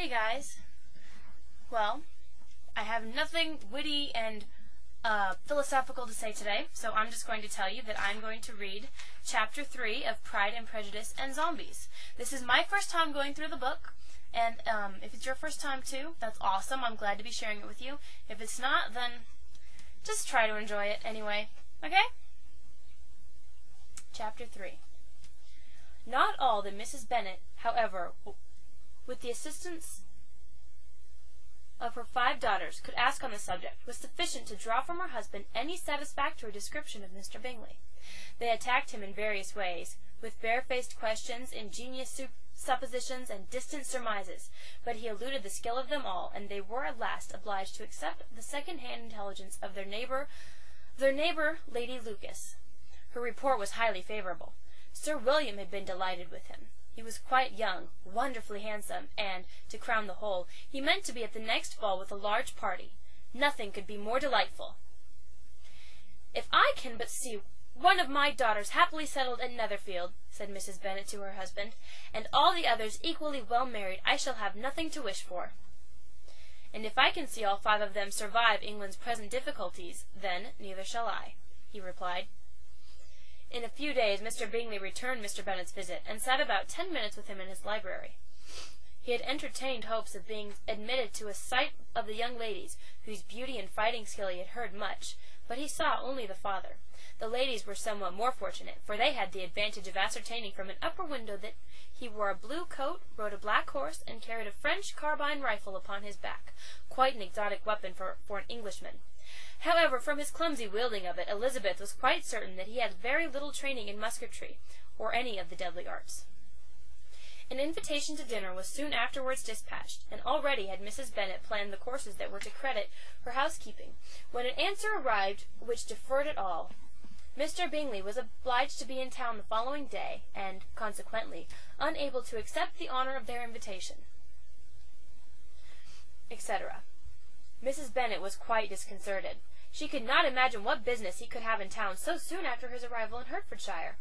Hey guys. Well, I have nothing witty and philosophical to say today, so I'm just going to tell you that I'm going to read Chapter 3 of Pride and Prejudice and Zombies. This is my first time going through the book, and if it's your first time too, that's awesome. I'm glad to be sharing it with you. If it's not, then just try to enjoy it anyway, okay? Chapter 3. Not all that Mrs. Bennet, however, with the assistance of her 5 daughters, could ask on the subject, was sufficient to draw from her husband any satisfactory description of Mr. Bingley. They attacked him in various ways, with barefaced questions, ingenious suppositions, and distant surmises, but he eluded the skill of them all, and they were at last obliged to accept the second-hand intelligence of their neighbour, Lady Lucas. Her report was highly favourable. Sir William had been delighted with him. He was quite young, wonderfully handsome, and, to crown the whole, he meant to be at the next ball with a large party. Nothing could be more delightful. "If I can but see one of my daughters happily settled at Netherfield," said Mrs. Bennet to her husband, "and all the others equally well married, I shall have nothing to wish for." "And if I can see all 5 of them survive England's present difficulties, then neither shall I," he replied. In a few days Mr. Bingley returned Mr. Bennet's visit, and sat about 10 minutes with him in his library. He had entertained hopes of being admitted to a sight of the young ladies, whose beauty and fighting skill he had heard much, but he saw only the father. The ladies were somewhat more fortunate, for they had the advantage of ascertaining from an upper window that he wore a blue coat, rode a black horse, and carried a French carbine rifle upon his back, quite an exotic weapon for an Englishman. However, from his clumsy wielding of it, Elizabeth was quite certain that he had very little training in musketry, or any of the deadly arts. An invitation to dinner was soon afterwards dispatched, and already had Mrs. Bennet planned the courses that were to credit her housekeeping, when an answer arrived which deferred it all. Mr. Bingley was obliged to be in town the following day, and, consequently, unable to accept the honour of their invitation, etc. Mrs. Bennet was quite disconcerted. She could not imagine what business he could have in town so soon after his arrival in Hertfordshire.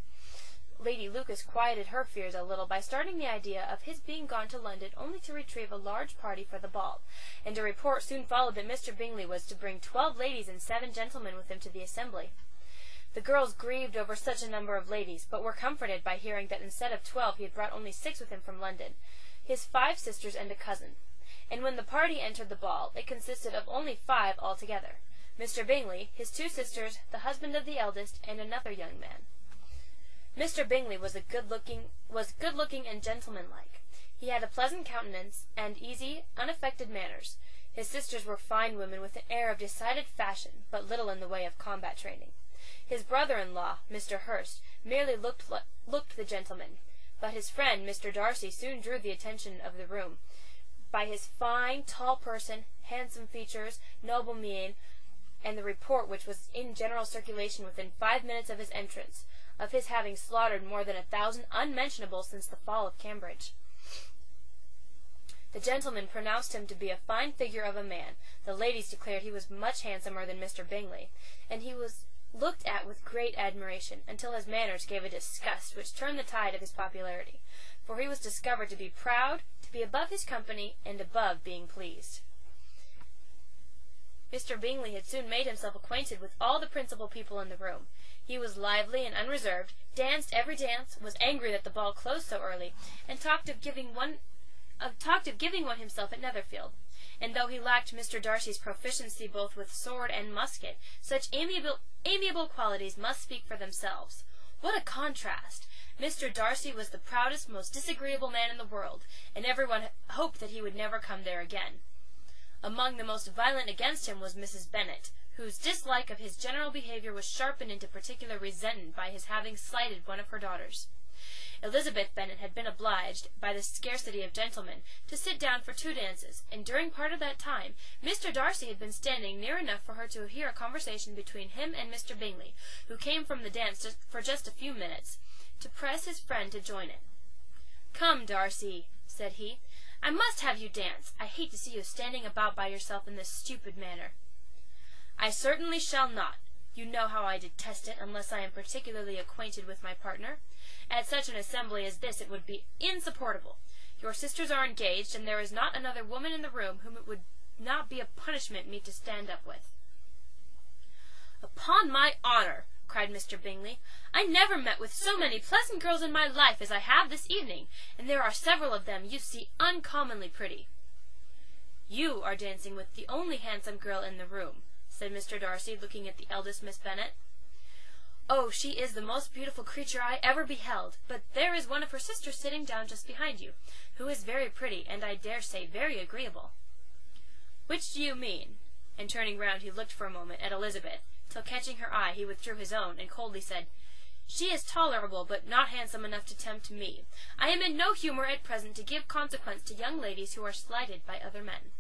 Lady Lucas quieted her fears a little by starting the idea of his being gone to London only to retrieve a large party for the ball, and a report soon followed that Mr. Bingley was to bring 12 ladies and 7 gentlemen with him to the assembly. The girls grieved over such a number of ladies, but were comforted by hearing that instead of 12 he had brought only 6 with him from London, his 5 sisters and a cousin. And when the party entered the ball, it consisted of only 5 altogether: Mr. Bingley, his 2 sisters, the husband of the eldest, and another young man. Mr. Bingley was good-looking and gentlemanlike. He had a pleasant countenance and easy, unaffected manners. His sisters were fine women with an air of decided fashion, but little in the way of combat training. His brother-in-law, Mr. Hurst, merely looked the gentleman, but his friend, Mr. Darcy, soon drew the attention of the room by his fine, tall person, handsome features, noble mien, and the report which was in general circulation within 5 minutes of his entrance, of his having slaughtered more than 1,000 unmentionables since the fall of Cambridge. The gentlemen pronounced him to be a fine figure of a man, the ladies declared he was much handsomer than Mr. Bingley, and he was looked at with great admiration, until his manners gave a disgust which turned the tide of his popularity, for he was discovered to be proud, to be above his company, and above being pleased. Mr. Bingley had soon made himself acquainted with all the principal people in the room. He was lively and unreserved, danced every dance, was angry that the ball closed so early, and talked of giving one himself at Netherfield. And though he lacked Mr. Darcy's proficiency both with sword and musket, such amiable qualities must speak for themselves. What a contrast! Mr. Darcy was the proudest, most disagreeable man in the world, and everyone hoped that he would never come there again. Among the most violent against him was Mrs. Bennet, whose dislike of his general behaviour was sharpened into particular resentment by his having slighted one of her daughters. Elizabeth Bennet had been obliged, by the scarcity of gentlemen, to sit down for 2 dances, and during part of that time Mr. Darcy had been standing near enough for her to hear a conversation between him and Mr. Bingley, who came from the dance for just a few minutes, to press his friend to join it. "Come, Darcy," said he, "I must have you dance. I hate to see you standing about by yourself in this stupid manner." "I certainly shall not. You know how I detest it, unless I am particularly acquainted with my partner. At such an assembly as this it would be insupportable. Your sisters are engaged, and there is not another woman in the room whom it would not be a punishment meet to stand up with." "Upon my honor," cried Mr. Bingley, "I never met with so many pleasant girls in my life as I have this evening, and there are several of them you see uncommonly pretty." "You are dancing with the only handsome girl in the room," said Mr. Darcy, looking at the eldest Miss Bennet. "Oh, she is the most beautiful creature I ever beheld, but there is one of her sisters sitting down just behind you, who is very pretty, and I dare say very agreeable." "Which do you mean?" And turning round, he looked for a moment at Elizabeth, till catching her eye, he withdrew his own, and coldly said, "She is tolerable, but not handsome enough to tempt me. I am in no humour at present to give consequence to young ladies who are slighted by other men."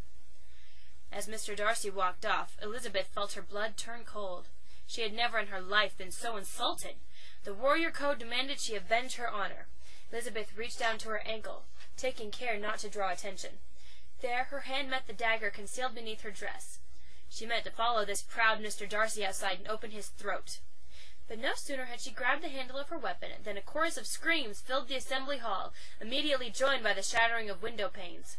As Mr. Darcy walked off, Elizabeth felt her blood turn cold. She had never in her life been so insulted. The warrior code demanded she avenge her honor. Elizabeth reached down to her ankle, taking care not to draw attention. There her hand met the dagger concealed beneath her dress. She meant to follow this proud Mr. Darcy outside and open his throat. But no sooner had she grabbed the handle of her weapon than a chorus of screams filled the assembly hall, immediately joined by the shattering of window panes.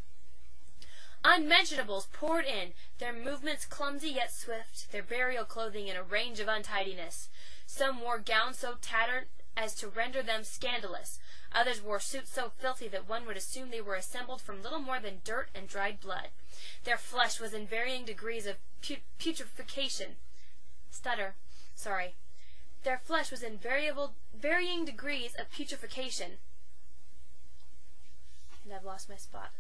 Unmentionables poured in, their movements clumsy yet swift, their burial clothing in a range of untidiness. Some wore gowns so tattered as to render them scandalous. Others wore suits so filthy that one would assume they were assembled from little more than dirt and dried blood. Their flesh was in varying degrees of putrefaction. Their flesh was in varying degrees of putrefaction. And I've lost my spot.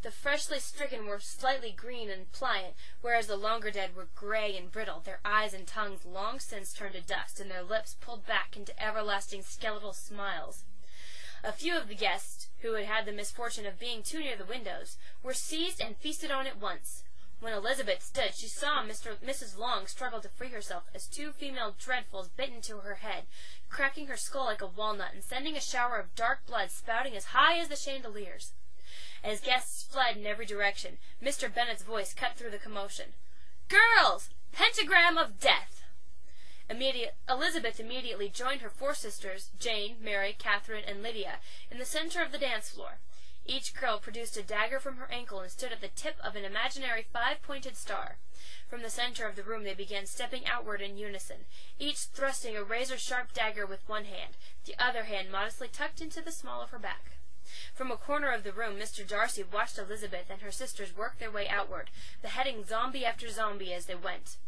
The freshly stricken were slightly green and pliant, whereas the longer dead were gray and brittle, their eyes and tongues long since turned to dust, and their lips pulled back into everlasting skeletal smiles. A few of the guests, who had had the misfortune of being too near the windows, were seized and feasted on at once. When Elizabeth stood, she saw Mrs. Long struggle to free herself as two female dreadfuls bit into her head, cracking her skull like a walnut, and sending a shower of dark blood spouting as high as the chandeliers. As guests fled in every direction, Mr. Bennet's voice cut through the commotion. "Girls! Pentagram of death!" Elizabeth immediately joined her four sisters, Jane, Mary, Catherine, and Lydia, in the center of the dance floor. Each girl produced a dagger from her ankle and stood at the tip of an imaginary five-pointed star. From the center of the room they began stepping outward in unison, each thrusting a razor-sharp dagger with one hand, the other hand modestly tucked into the small of her back. From a corner of the room, Mr. Darcy watched Elizabeth and her sisters work their way outward, beheading zombie after zombie as they went.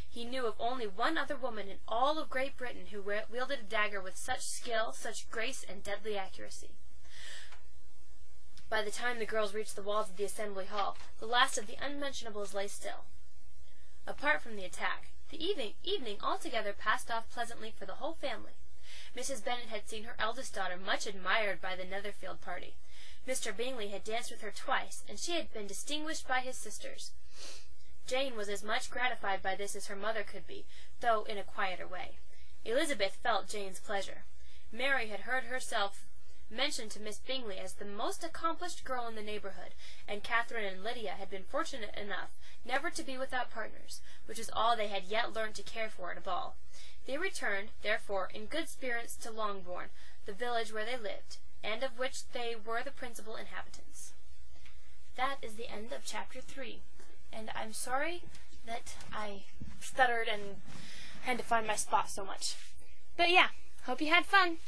He knew of only one other woman in all of Great Britain who wielded a dagger with such skill, such grace, and deadly accuracy. By the time the girls reached the walls of the assembly hall, the last of the unmentionables lay still. Apart from the attack, the evening altogether passed off pleasantly for the whole family. Mrs. Bennet had seen her eldest daughter much admired by the Netherfield party. Mr. Bingley had danced with her twice, and she had been distinguished by his sisters. Jane was as much gratified by this as her mother could be, though in a quieter way. Elizabeth felt Jane's pleasure. Mary had heard herself mentioned to Miss Bingley as the most accomplished girl in the neighborhood, and Catherine and Lydia had been fortunate enough never to be without partners, which is all they had yet learned to care for at a ball. They returned, therefore, in good spirits to Longbourn, the village where they lived, and of which they were the principal inhabitants. That is the end of Chapter 3, and I'm sorry that I stuttered and had to find my spot so much. But yeah, hope you had fun.